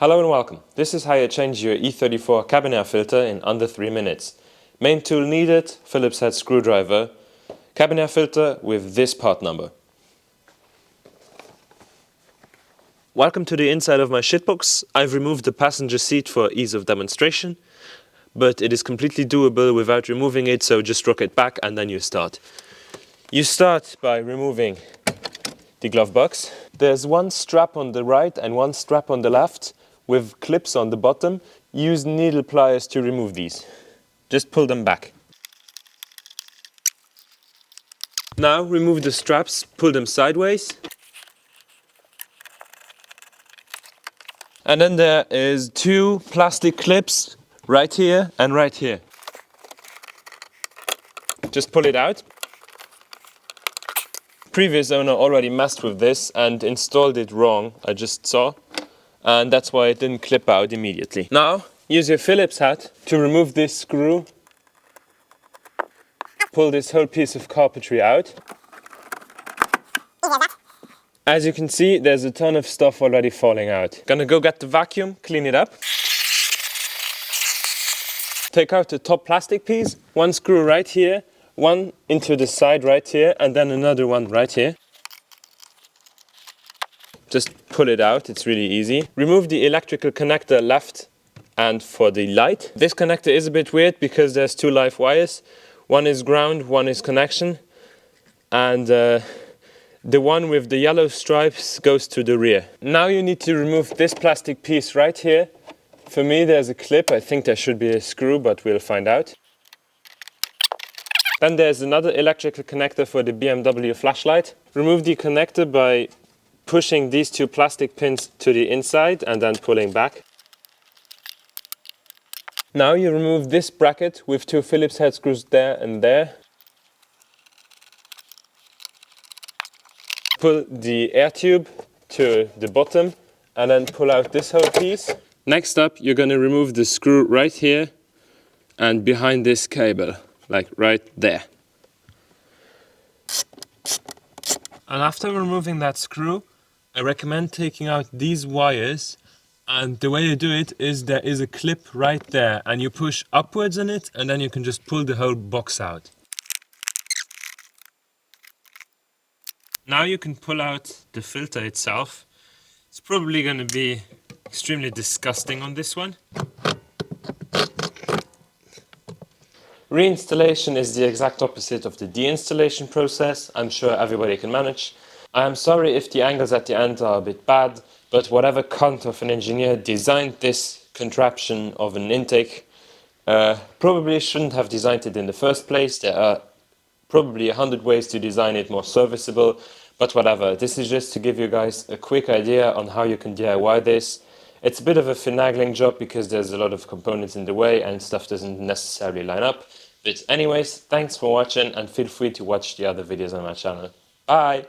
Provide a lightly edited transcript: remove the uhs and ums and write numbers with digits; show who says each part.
Speaker 1: Hello and welcome. This is how you change your E34 cabin air filter in under 3 minutes. Main tool needed, Phillips head screwdriver, cabin air filter with this part number. Welcome to the inside of my shitbox. I've removed the passenger seat for ease of demonstration, but it is completely doable without removing it, so just rock it back and then you start. You start by removing the glove box. There's one strap on the right and one strap on the left with clips on the bottom. Use needle pliers to remove these. Just pull them back. Now remove the straps, pull them sideways. And then there is two plastic clips right here and right here. Just pull it out. Previous owner already messed with this and installed it wrong, I just saw. And that's why it didn't clip out immediately. Now, use your Phillips head to remove this screw. Pull this whole piece of carpentry out. As you can see, there's a ton of stuff already falling out. Gonna go get the vacuum, clean it up. Take out the top plastic piece, one screw right here, one into the side right here, and then another one right here. Just pull it out, it's really easy. Remove the electrical connector left and for the light. This connector is a bit weird because there's two live wires. One is ground, one is connection. And the one with the yellow stripes goes to the rear. Now you need to remove this plastic piece right here. For me there's a clip, I think there should be a screw, but we'll find out. Then there's another electrical connector for the BMW flashlight. Remove the connector by pushing these two plastic pins to the inside and then pulling back. Now you remove this bracket with two Phillips head screws there and there. Pull the air tube to the bottom and then pull out this whole piece. Next up, you're going to remove the screw right here and behind this cable, like right there. And after removing that screw, I recommend taking out these wires, and the way you do it is there is a clip right there and you push upwards on it and then you can just pull the whole box out. Now you can pull out the filter itself. It's probably going to be extremely disgusting on this one. Reinstallation is the exact opposite of the deinstallation process. I'm sure everybody can manage. I am sorry if the angles at the end are a bit bad, but whatever cunt of an engineer designed this contraption of an intake probably shouldn't have designed it in the first place. There are probably 100 ways to design it more serviceable, but whatever. This is just to give you guys a quick idea on how you can DIY this. It's a bit of a finagling job because there's a lot of components in the way and stuff doesn't necessarily line up. But anyways, thanks for watching and feel free to watch the other videos on my channel. Bye!